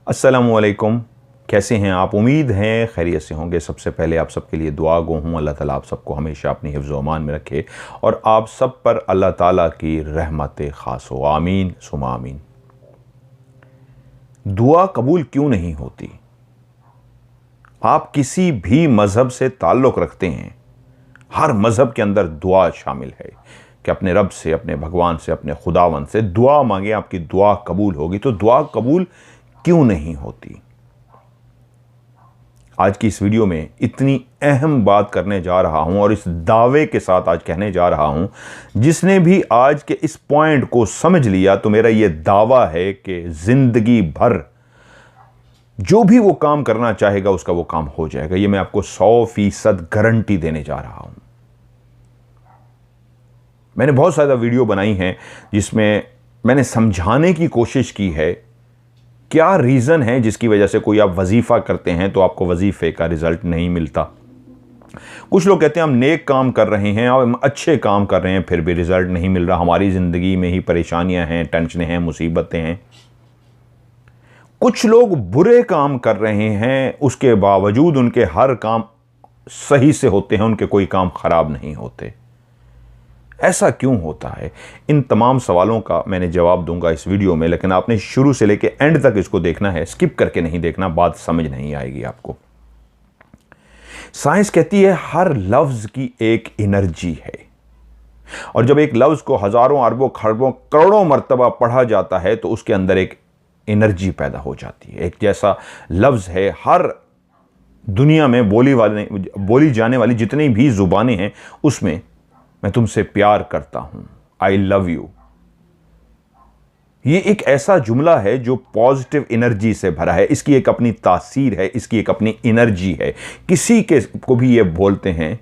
अस्सलामुअलैकुम, कैसे हैं आप? उम्मीद हैं खैरियत से होंगे। सबसे पहले आप सबके लिए दुआ गो हूँ, अल्लाह ताला आप सबको हमेशा अपनी हिफ्ज़ व अमान में रखे और आप सब पर अल्लाह ताला की रहमत ख़ास हो। आमीन सुमा आमीन। दुआ कबूल क्यों नहीं होती? आप किसी भी मज़हब से ताल्लुक़ रखते हैं, हर मज़हब के अंदर दुआ शामिल है कि अपने रब से, अपने भगवान से, अपने खुदावन से दुआ मांगे, आपकी दुआ कबूल होगी। तो दुआ कबूल क्यों नहीं होती? आज की इस वीडियो में इतनी अहम बात करने जा रहा हूं और इस दावे के साथ आज कहने जा रहा हूं, जिसने भी आज के इस पॉइंट को समझ लिया तो मेरा यह दावा है कि जिंदगी भर जो भी वो काम करना चाहेगा उसका वो काम हो जाएगा। ये मैं आपको 100% गारंटी देने जा रहा हूं। मैंने बहुत सारा वीडियो बनाई हैं जिसमें मैंने समझाने की कोशिश की है क्या रीज़न है जिसकी वजह से कोई आप वजीफ़ा करते हैं तो आपको वजीफ़े का रिज़ल्ट नहीं मिलता। कुछ लोग कहते हैं हम नेक काम कर रहे हैं और हम अच्छे काम कर रहे हैं फिर भी रिज़ल्ट नहीं मिल रहा, हमारी ज़िंदगी में ही परेशानियां हैं, टेंशनें हैं, मुसीबतें हैं। कुछ लोग बुरे काम कर रहे हैं, उसके बावजूद उनके हर काम सही से होते हैं, उनके कोई काम ख़राब नहीं होते। ऐसा क्यों होता है? इन तमाम सवालों का मैंने जवाब दूंगा इस वीडियो में, लेकिन आपने शुरू से लेकर एंड तक इसको देखना है, स्किप करके नहीं देखना, बात समझ नहीं आएगी आपको। साइंस कहती है हर लफ्ज की एक एनर्जी है और जब एक लफ्ज को हजारों अरबों खरबों करोड़ों मर्तबा पढ़ा जाता है तो उसके अंदर एक एनर्जी पैदा हो जाती है। एक जैसा लफ्ज है, हर दुनिया में बोली जाने वाली जितनी भी जुबानें हैं उसमें मैं तुमसे प्यार करता हूं, आई लव यू, ये एक ऐसा जुमला है जो पॉजिटिव एनर्जी से भरा है। इसकी एक अपनी तासीर है, इसकी एक अपनी एनर्जी है। किसी के को भी ये बोलते हैं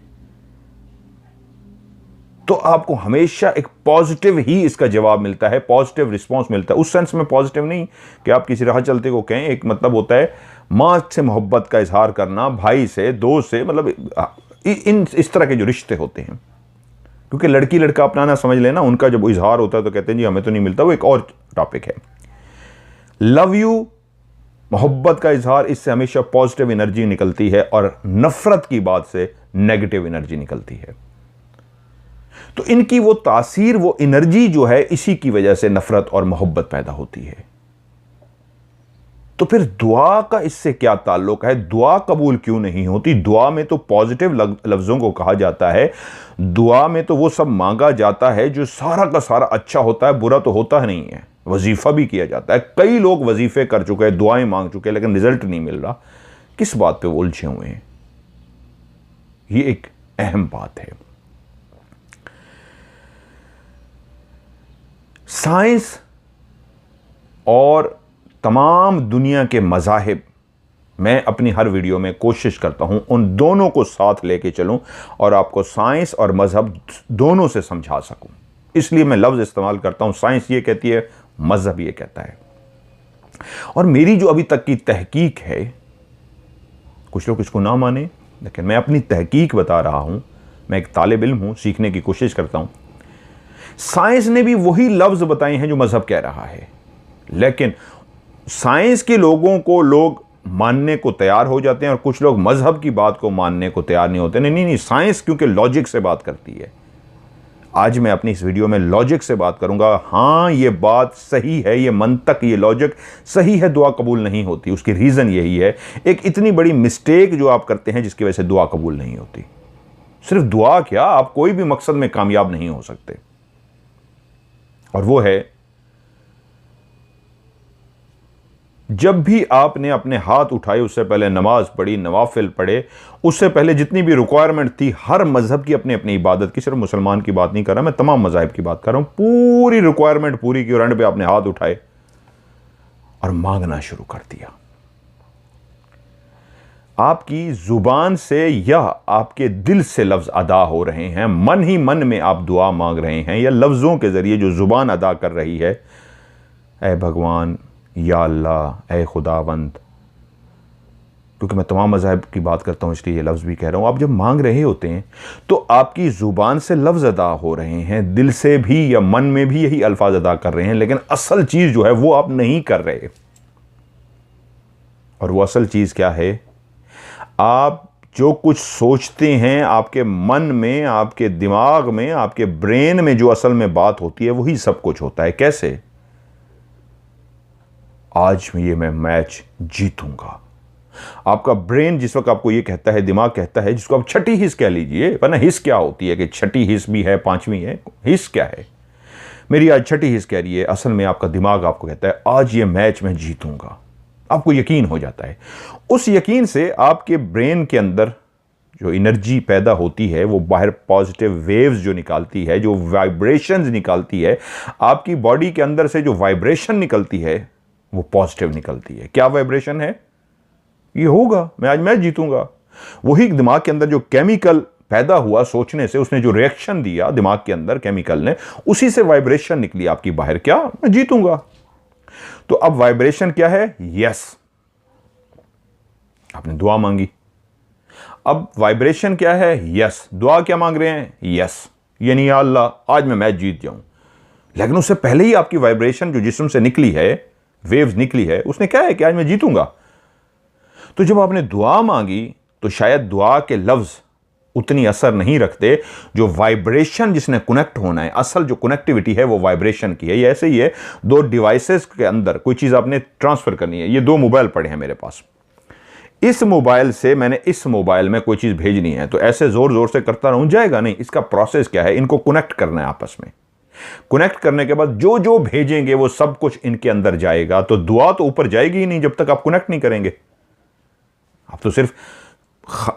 तो आपको हमेशा एक पॉजिटिव ही इसका जवाब मिलता है, पॉजिटिव रिस्पॉन्स मिलता है। उस सेंस में पॉजिटिव नहीं कि आप किसी राह चलते को कहें, एक मतलब होता है मां से मोहब्बत का इजहार करना, भाई से, दोस्त से, मतलब इस तरह के जो रिश्ते होते हैं। क्योंकि लड़की लड़का अपना ना समझ लेना, उनका जब इजहार होता है तो कहते हैं जी हमें तो नहीं मिलता, वो एक और टॉपिक है। लव यू, मोहब्बत का इजहार, इससे हमेशा पॉजिटिव एनर्जी निकलती है और नफरत की बात से नेगेटिव एनर्जी निकलती है। तो इनकी वो तासीर, वो एनर्जी जो है, इसी की वजह से नफरत और मोहब्बत पैदा होती है। तो फिर दुआ का इससे क्या ताल्लुक है? दुआ कबूल क्यों नहीं होती? दुआ में तो पॉजिटिव लफ्जों को कहा जाता है, दुआ में तो वो सब मांगा जाता है जो सारा का सारा अच्छा होता है, बुरा तो होता नहीं है। वजीफा भी किया जाता है, कई लोग वजीफे कर चुके हैं, दुआएं मांग चुके हैं, लेकिन रिजल्ट नहीं मिल रहा। किस बात पे वो उलझे हुए हैं? ये एक अहम बात है। साइंस और तमाम दुनिया के मज़ाहिब, मैं अपनी हर वीडियो में कोशिश करता हूं उन दोनों को साथ लेके चलूं और आपको साइंस और मज़हब दोनों से समझा सकूं। इसलिए मैं लफ्ज़ इस्तेमाल करता हूं, साइंस ये कहती है, मज़हब ये कहता है। और मेरी जो अभी तक की तहकीक है, कुछ लोग इसको ना माने, लेकिन मैं अपनी तहकीक बता रहा हूं। मैं एक तालिब इल्म हूं, सीखने की कोशिश करता हूं। साइंस ने भी वही लफ्ज़ बताए हैं जो मज़हब कह रहा है, लेकिन साइंस के लोगों को लोग मानने को तैयार हो जाते हैं और कुछ लोग मजहब की बात को मानने को तैयार नहीं होते। नहीं, साइंस क्योंकि लॉजिक से बात करती है। आज मैं अपनी इस वीडियो में लॉजिक से बात करूंगा। हां, ये बात सही है, ये मंतक, ये लॉजिक सही है, दुआ कबूल नहीं होती। उसकी रीजन यही है, एक इतनी बड़ी मिस्टेक जो आप करते हैं जिसकी वजह से दुआ कबूल नहीं होती। सिर्फ दुआ क्या, आप कोई भी मकसद में कामयाब नहीं हो सकते। और वो है, जब भी आपने अपने हाथ उठाए उससे पहले नमाज पढ़ी, नवाफिल पढ़े, उससे पहले जितनी भी रिक्वायरमेंट थी, हर मजहब की अपनी अपनी इबादत की, सिर्फ मुसलमान की बात नहीं कर रहा मैं, तमाम मजाहिब की बात कर रहा हूं, पूरी रिक्वायरमेंट पूरी की और एंड पे आपने हाथ उठाए और मांगना शुरू कर दिया। आपकी जुबान से या आपके दिल से लफ्ज अदा हो रहे हैं, मन ही मन में आप दुआ मांग रहे हैं, या लफ्जों के जरिए जो जुबान अदा कर रही है, ऐ भगवान, या अल्लाह, ए खुदावंद। क्योंकि मैं तमाम मज़ाहिब की बात करता हूँ इसलिए ये लफ्ज़ भी कह रहा हूँ। आप जब मांग रहे होते हैं तो आपकी ज़ुबान से लफ्ज़ अदा हो रहे हैं, दिल से भी या मन में भी यही अल्फाज अदा कर रहे हैं, लेकिन असल चीज़ जो है वो आप नहीं कर रहे। और वो असल चीज़ क्या है? आप जो कुछ सोचते हैं, आपके मन में, आपके दिमाग में, आपके ब्रेन में जो असल में बात होती है वही सब कुछ होता है। कैसे? आज मैं मैच जीतूंगा। आपका ब्रेन जिस वक्त आपको ये कहता है, दिमाग कहता है, जिसको आप छठी हिस्स कह लीजिए, वरना हिस्स क्या होती है कि छठी हिस्स भी है, पांचवी है, हिस्स क्या है? मेरी आज छठी हिस्स कह रही है, असल में आपका दिमाग आपको कहता है आज ये मैच मैं जीतूंगा। आपको यकीन हो जाता है। उस यकीन से आपके ब्रेन के अंदर जो एनर्जी पैदा होती है वो बाहर पॉजिटिव वेव्स जो निकालती है, जो वाइब्रेशंस निकालती है, आपकी बॉडी के अंदर से जो वाइब्रेशन निकलती है वो पॉजिटिव निकलती है। क्या वाइब्रेशन है? ये होगा, मैं आज मैच जीतूंगा। वही दिमाग के अंदर जो केमिकल पैदा हुआ सोचने से, उसने जो रिएक्शन दिया दिमाग के अंदर केमिकल ने, उसी से वाइब्रेशन निकली आपकी बाहर, क्या? मैं जीतूंगा। तो अब वाइब्रेशन क्या है? यस। आपने दुआ मांगी। अब वाइब्रेशन क्या है? यस। दुआ क्या मांग रहे हैं? यस। यानी या अल्लाह आज मैं मैच जीत जाऊं। लेकिन उससे पहले ही आपकी वाइब्रेशन जो जिस्म से निकली है, वेव्स निकली है, उसने क्या है कि आज मैं जीतूंगा। तो जब आपने दुआ मांगी तो शायद दुआ के लफ्ज उतनी असर नहीं रखते, जो वाइब्रेशन जिसने कनेक्ट होना है, असल जो कनेक्टिविटी है वो वाइब्रेशन की है। ये ऐसे ही है, दो डिवाइसेस के अंदर कोई चीज आपने ट्रांसफर करनी है। ये दो मोबाइल पड़े हैं मेरे पास, इस मोबाइल से मैंने इस मोबाइल में कोई चीज भेजनी है, तो ऐसे जोर जोर से करता रहूं, जाएगा नहीं। इसका प्रोसेस क्या है? इनको कनेक्ट करना है आपस में। कनेक्ट करने के बाद जो जो भेजेंगे वो सब कुछ इनके अंदर जाएगा। तो दुआ तो ऊपर जाएगी ही नहीं जब तक आप कनेक्ट नहीं करेंगे। आप तो सिर्फ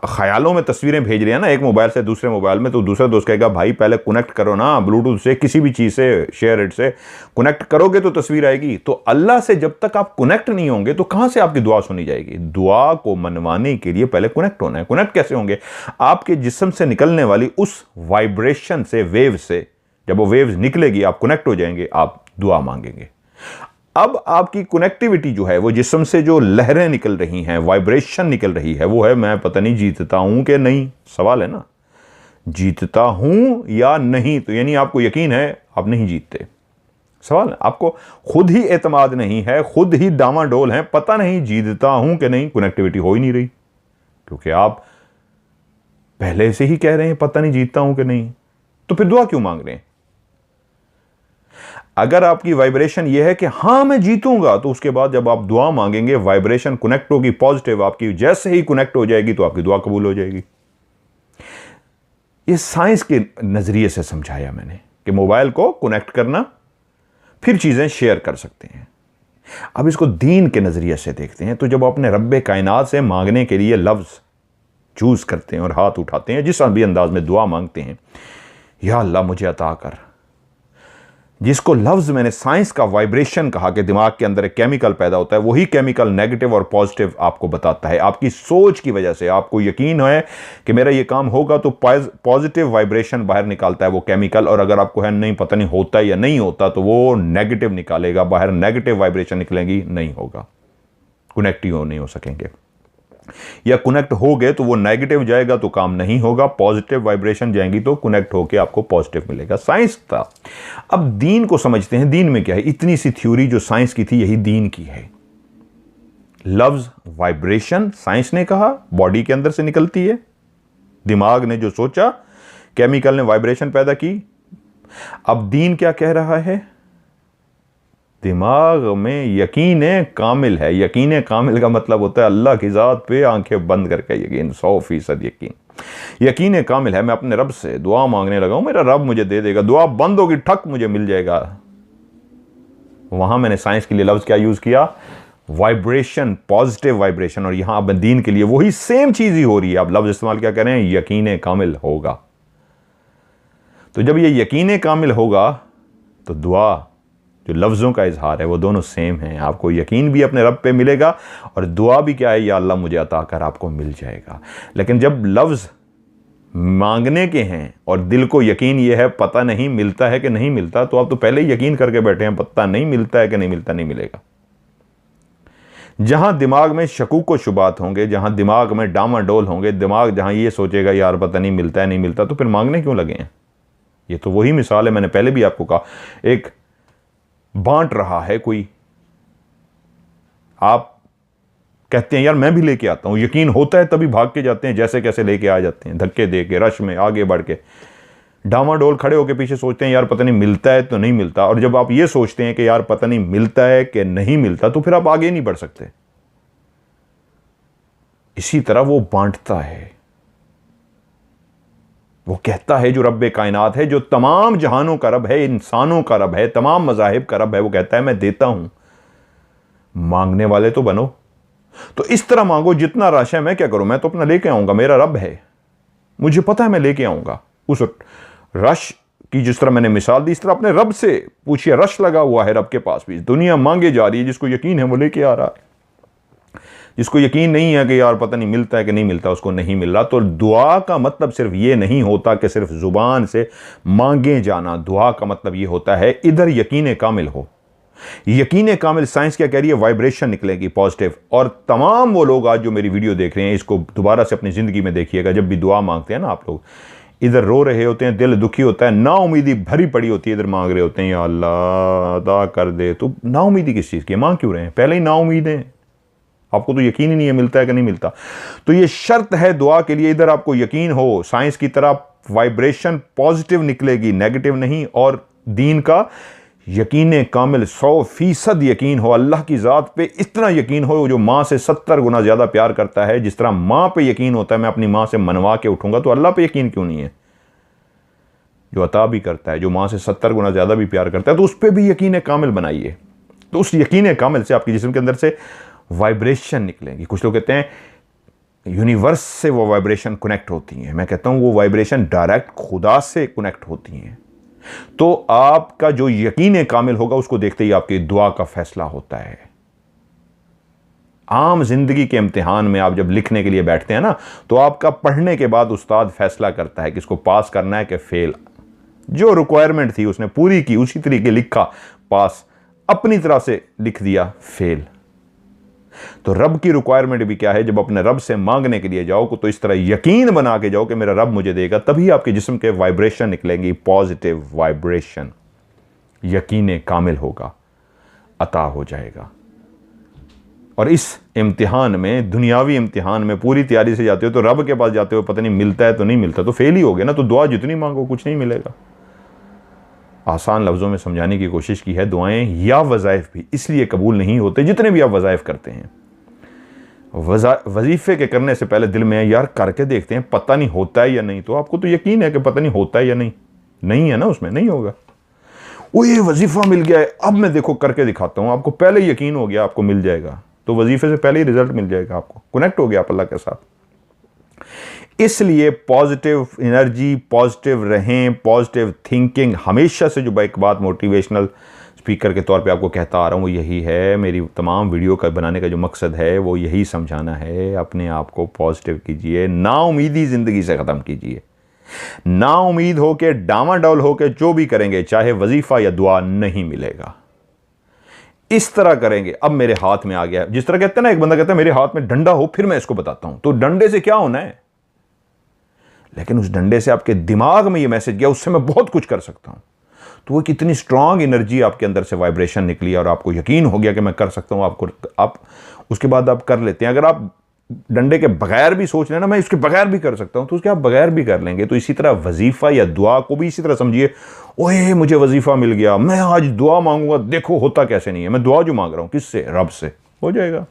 ख्यालों में तस्वीरें भेज रहे हैं ना, एक मोबाइल से दूसरे मोबाइल में, तो दूसरा दोस्त कहेगा भाई पहले कनेक्ट करो ना, ब्लूटूथ से, किसी भी चीज से, शेयर इट से कनेक्ट करोगे तो तस्वीर आएगी। तो अल्लाह से जब तक आप कनेक्ट नहीं होंगे तो कहां से आपकी दुआ सुनी जाएगी? दुआ को मनवाने के लिए पहले कनेक्ट होना है। कनेक्ट कैसे होंगे? आपके जिस्म से निकलने वाली उस वाइब्रेशन से, वेव से, जब वो वेव्स निकलेगी आप कनेक्ट हो जाएंगे, आप दुआ मांगेंगे। अब आपकी कनेक्टिविटी जो है, वो जिस्म से जो लहरें निकल रही हैं, वाइब्रेशन निकल रही है, वो है मैं पता नहीं जीतता हूं कि नहीं। सवाल है ना, जीतता हूं या नहीं? तो यानी आपको यकीन है आप नहीं जीतते। सवाल है, आपको खुद ही एतमाद नहीं है, खुद ही डामाडोल है, पता नहीं जीतता हूं कि नहीं। कनेक्टिविटी हो ही नहीं रही, क्योंकि आप पहले से ही कह रहे हैं पता नहीं जीतता हूं कि नहीं। तो फिर दुआ क्यों मांग रहे हैं? अगर आपकी वाइब्रेशन यह है कि हां मैं जीतूंगा, तो उसके बाद जब आप दुआ मांगेंगे वाइब्रेशन कनेक्ट होगी पॉजिटिव आपकी, जैसे ही कनेक्ट हो जाएगी तो आपकी दुआ कबूल हो जाएगी। ये साइंस के नजरिए से समझाया मैंने कि मोबाइल को कनेक्ट करना, फिर चीजें शेयर कर सकते हैं। अब इसको दीन के नजरिए से देखते हैं। तो जब अपने रब्बे कायनात से मांगने के लिए लफ्ज चूज करते हैं और हाथ उठाते हैं, जिस भी अंदाज में दुआ मांगते हैं, या अल्लाह मुझे अता कर, जिसको लफ्ज मैंने साइंस का वाइब्रेशन कहा कि दिमाग के अंदर एक केमिकल पैदा होता है, वही केमिकल नेगेटिव और पॉजिटिव आपको बताता है। आपकी सोच की वजह से आपको यकीन है कि मेरा ये काम होगा, तो पॉजिटिव वाइब्रेशन बाहर निकालता है वो केमिकल। और अगर आपको है नहीं पता नहीं होता है या नहीं होता, तो वो नेगेटिव निकालेगा बाहर, नेगेटिव वाइब्रेशन निकलेगी, नहीं होगा, कनेक्ट ही नहीं हो सकेंगे। या कनेक्ट हो गए तो वो नेगेटिव जाएगा तो काम नहीं होगा, पॉजिटिव वाइब्रेशन जाएंगी तो कनेक्ट होकर आपको पॉजिटिव मिलेगा। साइंस था। अब दीन को समझते हैं। दीन में क्या है? इतनी सी थ्योरी जो साइंस की थी, यही दीन की है। लफ्ज वाइब्रेशन, साइंस ने कहा बॉडी के अंदर से निकलती है, दिमाग ने जो सोचा, केमिकल ने वाइब्रेशन पैदा की। अब दीन क्या कह रहा है? दिमाग में यकीन कामिल है। यकीन कामिल का मतलब होता है अल्लाह की ज़ात पे आंखें बंद करके यकीन, 100% यकीन। यकीन कामिल है, मैं अपने रब से दुआ मांगने लगा हूं, मेरा रब मुझे दे देगा, दुआ बंद होगी ठक मुझे मिल जाएगा। वहां मैंने साइंस के लिए लफ्ज क्या यूज किया? Vibration, positive vibration. और यहां अब दीन के लिए वही सेम चीज ही हो रही है। आप लफ्ज इस्तेमाल क्या कर रहे हैं? यकीन कामिल होगा। तो जब ये यकीन कामिल होगा तो दुआ, जो लफ्ज़ों का इजहार है, वो दोनों सेम हैं। आपको यकीन भी अपने रब पे मिलेगा और दुआ भी क्या है? या अल्लाह मुझे अता कर, आपको मिल जाएगा। लेकिन जब लफ्ज़ मांगने के हैं और दिल को यकीन ये है पता नहीं मिलता है कि नहीं मिलता, तो आप तो पहले ही यकीन करके बैठे हैं पता नहीं मिलता है कि नहीं मिलता, नहीं मिलेगा। जहां दिमाग में शकूक व शुबात होंगे, जहां दिमाग में डामाडोल होंगे, दिमाग जहां ये सोचेगा यार पता नहीं मिलता है, नहीं मिलता, तो फिर मांगने क्यों लगे हैं? ये तो वही मिसाल है, मैंने पहले भी आपको कहा, एक बांट रहा है कोई, आप कहते हैं यार मैं भी लेके आता हूँ, यकीन होता है तभी भाग के जाते हैं, जैसे कैसे लेके आ जाते हैं, धक्के दे के, रश में आगे बढ़ के, डामाडोल खड़े होके पीछे सोचते हैं यार पता नहीं मिलता है तो नहीं मिलता। और जब आप ये सोचते हैं कि यार पता नहीं मिलता है कि नहीं मिलता, तो फिर आप आगे नहीं बढ़ सकते। इसी तरह वो बांटता है, वो कहता है जो रब्बे कायनात है, जो तमाम जहानों का रब है, इंसानों का रब है, तमाम मजाहिब का रब है, वो कहता है मैं देता हूं, मांगने वाले तो बनो। तो इस तरह मांगो जितना रश है। मैं क्या करूं, मैं तो अपना लेके आऊंगा, मेरा रब है, मुझे पता है मैं लेके आऊंगा। उस रश की जिस तरह मैंने मिसाल दी, इस तरह अपने रब से पूछिए, रश लगा हुआ है रब के पास भी। दुनिया मांगे जा रही है, जिसको यकीन है वो लेके आ रहा है, जिसको यकीन नहीं है कि यार पता नहीं मिलता है कि नहीं मिलता, उसको नहीं मिल रहा। तो दुआ का मतलब सिर्फ ये नहीं होता कि सिर्फ जुबान से मांगे जाना। दुआ का मतलब ये होता है इधर यकीन कामिल हो। यकीन कामिल, साइंस क्या कह रही है, वाइब्रेशन निकलेगी पॉजिटिव। और तमाम वो लोग आज जो मेरी वीडियो देख रहे हैं, इसको दोबारा से अपनी जिंदगी में देखिएगा। जब भी दुआ मांगते हैं ना आप लोग, इधर रो रहे होते हैं, दिल दुखी होता है, नाउमीदी भरी पड़ी होती है, इधर मांग रहे होते हैं या अल्लाह अदा कर दे। तो नाउमीदी किस चीज़ की, मांग क्यों रहे हैं? पहले ही नाउमीद हैं, आपको तो यकीन ही नहीं है मिलता है कि नहीं मिलता। तो ये शर्त है दुआ के लिए, इधर आपको यकीन हो, साइंस की तरह वाइब्रेशन पॉजिटिव निकलेगी, नेगेटिव नहीं। और दीन का यकीन कामिल, 100% यकीन हो, अल्लाह की ज़ात पे इतना यकीन हो जो माँ से 70 गुना ज़्यादा प्यार करता है। जिस तरह माँ पे यकीन होता है मैं अपनी माँ से मनवा के उठूंगा, तो अल्लाह पे यकीन क्यों नहीं है, जो अता भी करता है, जो माँ से 70 गुना ज़्यादा भी प्यार करता है, तो उस पर भी यकीन कामिल बनाइए। तो उस यकीन कामिल से आपके जिस्म के अंदर से वाइब्रेशन निकलेंगी। कुछ लोग कहते हैं यूनिवर्स से वो वाइब्रेशन कनेक्ट होती हैं, मैं कहता हूँ वो वाइब्रेशन डायरेक्ट खुदा से कनेक्ट होती हैं। तो आपका जो यकीन कामिल होगा, उसको देखते ही आपकी दुआ का फैसला होता है। आम जिंदगी के इम्तिहान में आप जब लिखने के लिए बैठते हैं ना, तो आपका पढ़ने के बाद उस्ताद फैसला करता है कि इसको पास करना है कि फेल। जो रिक्वायरमेंट थी उसने पूरी की, उसी तरीके लिखा, पास, अपनी तरह से लिख दिया, फेल। तो रब की रिक्वायरमेंट भी क्या है, जब अपने रब से मांगने के लिए जाओ तो इस तरह यकीन बना के जाओ कि मेरा रब मुझे देगा, तभी आपके जिस्म के वाइब्रेशन निकलेंगी, पॉजिटिव वाइब्रेशन। यकीन कामिल होगा, अता हो जाएगा। और इस इम्तिहान में, दुनियावी इम्तिहान में पूरी तैयारी से जाते हो, तो रब के पास जाते हो, पता नहीं मिलता है तो नहीं मिलता, तो फेल ही हो गए ना। तो दुआ जितनी मांगो कुछ नहीं मिलेगा। आसान लफ्ज़ों में समझाने की कोशिश की है, दुआएं या वज़ाइफ भी इसलिए कबूल नहीं होते, जितने भी आप वज़ाइफ करते हैं, वजीफ़े के करने से पहले दिल में यार करके देखते हैं पता नहीं होता है या नहीं। तो आपको तो यकीन है कि पता नहीं होता है या नहीं, नहीं है ना, उसमें नहीं होगा। वो ये वजीफ़ा मिल गया है, अब मैं देखो करके दिखाता हूँ, आपको पहले यकीन हो गया आपको मिल जाएगा, तो वजीफ़े से पहले ही रिजल्ट मिल जाएगा, आपको कनेक्ट हो गया आप अल्लाह के साथ। इसलिए पॉजिटिव एनर्जी, पॉजिटिव रहें, पॉजिटिव थिंकिंग हमेशा से, जो एक बात मोटिवेशनल स्पीकर के तौर पे आपको कहता आ रहा हूँ, वो यही है। मेरी तमाम वीडियो का बनाने का जो मकसद है वो यही समझाना है, अपने आप को पॉजिटिव कीजिए, नाउमीदी ज़िंदगी से ख़त्म कीजिए। नाउमीद हो के, डामाडोल हो के जो भी करेंगे, चाहे वजीफ़ा या दुआ, नहीं मिलेगा। इस तरह करेंगे, अब मेरे हाथ में आ गया, जिस तरह कहते हैं ना, एक बंदा कहता है मेरे हाथ में डंडा हो फिर मैं इसको बताता हूं, तो डंडे से क्या होना है, लेकिन उस डंडे से आपके दिमाग में ये मैसेज गया, उससे मैं बहुत कुछ कर सकता हूं। तो वो कितनी स्ट्रांग एनर्जी आपके अंदर से वाइब्रेशन निकली और आपको यकीन हो गया कि मैं कर सकता हूं। आप उसके बाद आप कर लेते हैं। अगर आप डंडे के बगैर भी सोच लेना मैं इसके बगैर भी कर सकता हूं, तो उसके आप बगैर भी कर लेंगे। तो इसी तरह वजीफा या दुआ को भी इसी तरह समझिए, ओए मुझे वजीफा मिल गया, मैं आज दुआ मांगूंगा, देखो होता कैसे नहीं है, मैं दुआ जो मांग रहा हूं किससे, रब से, हो जाएगा।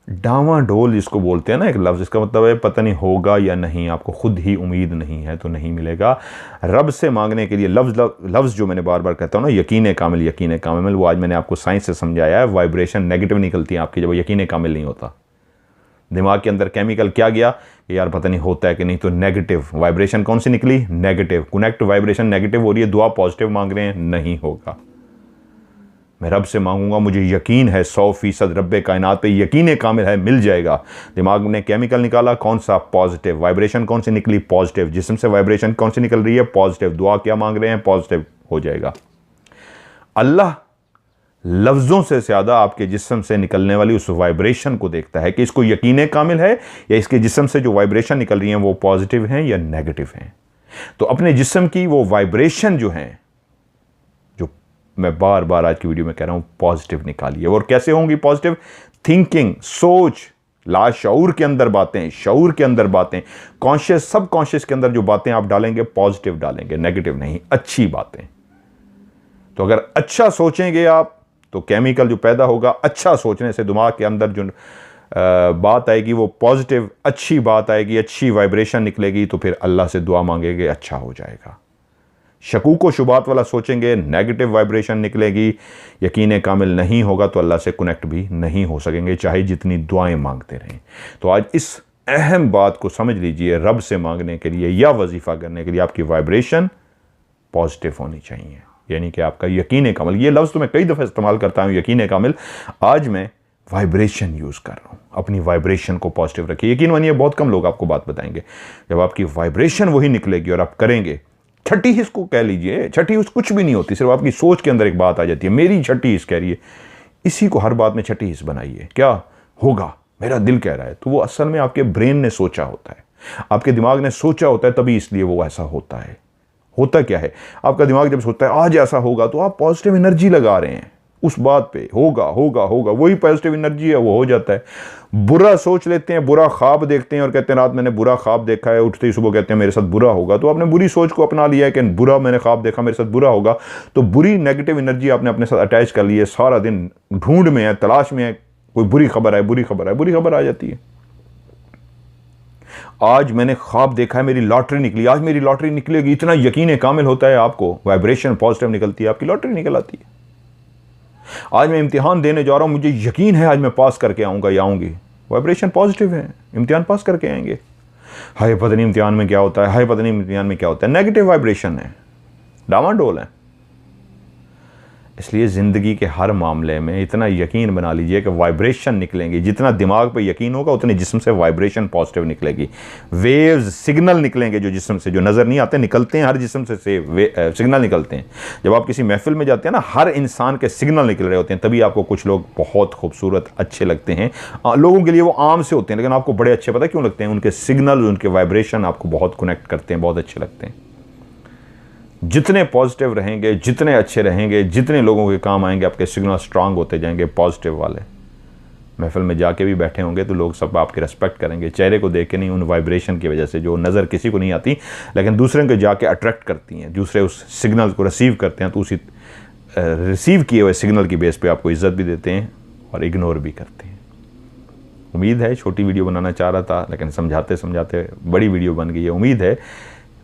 डावाडोल जिसको बोलते हैं ना, एक लफ्ज़, इसका मतलब है पता नहीं होगा या नहीं, आपको खुद ही उम्मीद नहीं है तो नहीं मिलेगा। रब से मांगने के लिए लफ्ज़ जो मैंने बार बार कहता हूँ ना, यकीन कामिल, वो आज मैंने आपको साइंस से समझाया है। वाइब्रेशन नेगेटिव निकलती है आपकी जब यकीन कामिल नहीं होता। दिमाग के अंदर केमिकल क्या गया कि यार पता नहीं होता है कि नहीं, तो नेगेटिव वाइब्रेशन कौन सी निकली, नेगेटिव। कनेक्ट वाइब्रेशन नेगेटिव हो रही है, दुआ पॉजिटिव मांग रहे हैं, नहीं होगा। मैं रब से मांगूंगा, मुझे यकीन है 100% रब्बे कायनात पे यकीन कामिल है, मिल जाएगा। दिमाग ने केमिकल निकाला, कौन सा, पॉजिटिव। वाइब्रेशन कौन सी निकली, पॉजिटिव। जिस्म से वाइब्रेशन कौन सी निकल रही है, पॉजिटिव। दुआ क्या मांग रहे हैं, पॉजिटिव, हो जाएगा। अल्लाह लफ्ज़ों से ज़्यादा आपके जिस्म से निकलने वाली उस वाइब्रेशन को देखता है कि इसको यकीन कामिल है या इसके जिस्म से जो वाइब्रेशन निकल रही हैं वो पॉजिटिव हैं या नेगेटिव हैं। तो अपने जिस्म की वो वाइब्रेशन जो हैं, जो मैं बार बार आज की वीडियो में कह रहा हूँ, पॉजिटिव निकालिए। और कैसे होंगी पॉजिटिव? थिंकिंग, सोच, लाशऊर के अंदर बातें, शऊर के अंदर बातें, कॉन्शियस, सब कॉन्शियस के अंदर जो बातें आप डालेंगे पॉजिटिव डालेंगे, नेगेटिव नहीं, अच्छी बातें। तो अगर अच्छा सोचेंगे आप तो केमिकल जो पैदा होगा, अच्छा सोचने से दिमाग के अंदर जो बात आएगी वो पॉजिटिव, अच्छी बात आएगी, अच्छी वाइब्रेशन निकलेगी, तो फिर अल्लाह से दुआ मांगेंगे, अच्छा हो जाएगा। शकूक व शुबात वाला सोचेंगे, नेगेटिव वाइब्रेशन निकलेगी, यकीन कामिल नहीं होगा, तो अल्लाह से कनेक्ट भी नहीं हो सकेंगे, चाहे जितनी दुआएं मांगते रहें। तो आज इस अहम बात को समझ लीजिए, रब से मांगने के लिए या वजीफ़ा करने के लिए आपकी वाइब्रेशन पॉजिटिव होनी चाहिए, यानी कि आपका यकीन कामिल। ये लफ्ज़ तो मैं कई दफ़ा इस्तेमाल करता हूँ, यकीन कामिल। आज मैं वाइब्रेशन यूज़ कर रहा हूँ। अपनी वाइब्रेशन को पॉजिटिव रखिए। यकीन मानिए बहुत कम लोग आपको बात बताएंगे। जब आपकी वाइब्रेशन वही निकलेगी और आप करेंगे, छठी हिस्स को कह लीजिए, छठी हिस्स कुछ भी नहीं होती, सिर्फ आपकी सोच के अंदर एक बात आ जाती है, मेरी छठी हिस्स कह रही है, इसी को हर बात में छठी हिस्स बनाइए। क्या होगा? मेरा दिल कह रहा है, तो वो असल में आपके ब्रेन ने सोचा होता है, आपके दिमाग ने सोचा होता है, तभी इसलिए वो ऐसा होता है। होता क्या है, आपका दिमाग जब सोचता है आज ऐसा होगा, तो आप पॉजिटिव एनर्जी लगा रहे हैं उस बात पे, होगा होगा होगा, वही पॉजिटिव एनर्जी है, वो हो जाता है। बुरा सोच लेते हैं, बुरा ख्वाब देखते हैं और कहते हैं रात मैंने बुरा ख्वाब देखा है, उठते ही सुबह कहते हैं मेरे साथ बुरा होगा। तो आपने बुरी सोच को अपना लिया है कि बुरा मैंने ख्वाब देखा, मेरे साथ बुरा होगा। तो बुरी नेगेटिव एनर्जी आपने अपने साथ अटैच कर ली है, सारा दिन ढूंढ में है, तलाश में है, कोई बुरी खबर है, बुरी खबर है, बुरी खबर आ जाती है। आज मैंने ख्वाब देखा है, मेरी लॉटरी निकली, आज मेरी लॉटरी निकलेगी, इतना यकीन कामिल होता है आपको, वाइब्रेशन पॉजिटिव निकलती है, आपकी लॉटरी निकल आती है। आज मैं इम्तिहान देने जा रहा हूं, मुझे यकीन है आज मैं पास करके आऊंगा या आऊंगी, वाइब्रेशन पॉजिटिव है, इम्तिहान पास करके आएंगे। हाय पता नहीं इम्तिहान में क्या होता है, हाय पता नहीं इम्तिहान में क्या होता है, नेगेटिव वाइब्रेशन है, डामाडोल है। इसलिए ज़िंदगी के हर मामले में इतना यकीन बना लीजिए कि वाइब्रेशन निकलेंगी, जितना दिमाग पे यकीन होगा उतने जिस्म से वाइब्रेशन पॉजिटिव निकलेगी। वेव्स, सिग्नल निकलेंगे जो जिस्म से, जो नज़र नहीं आते, निकलते हैं हर जिस्म से सिग्नल निकलते हैं। जब आप किसी महफिल में जाते हैं ना, हर इंसान के सिग्नल निकल रहे होते हैं, तभी आपको कुछ लोग बहुत खूबसूरत अच्छे लगते हैं। लोगों के लिए वो आम से होते हैं, लेकिन आपको बड़े अच्छे पता क्यों लगते हैं? उनके सिग्नल, उनके वाइब्रेशन आपको बहुत कनेक्ट करते हैं, बहुत अच्छे लगते हैं। जितने पॉजिटिव रहेंगे, जितने अच्छे रहेंगे, जितने लोगों के काम आएंगे, आपके सिग्नल स्ट्रांग होते जाएंगे पॉजिटिव वाले। महफिल में जाके भी बैठे होंगे तो लोग सब आपके रिस्पेक्ट करेंगे, चेहरे को देख के नहीं, उन वाइब्रेशन की वजह से जो नज़र किसी को नहीं आती, लेकिन दूसरे को जाके अट्रैक्ट करती हैं, दूसरे उस सिग्नल को रिसीव करते हैं, तो उसी रिसीव किए हुए सिग्नल की बेस पर आपको इज़्ज़त भी देते हैं और इग्नोर भी करते हैं। उम्मीद है, छोटी वीडियो बनाना चाह रहा था लेकिन समझाते समझाते बड़ी वीडियो बन गई है। उम्मीद है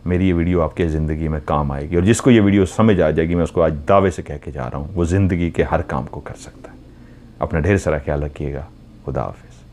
मेरी ये वीडियो आपके ज़िंदगी में काम आएगी, और जिसको ये वीडियो समझ आ जाएगी, मैं उसको आज दावे से कह के जा रहा हूँ, वो ज़िंदगी के हर काम को कर सकता है। अपना ढेर सारा ख्याल रखिएगा। खुदा हाफिज़।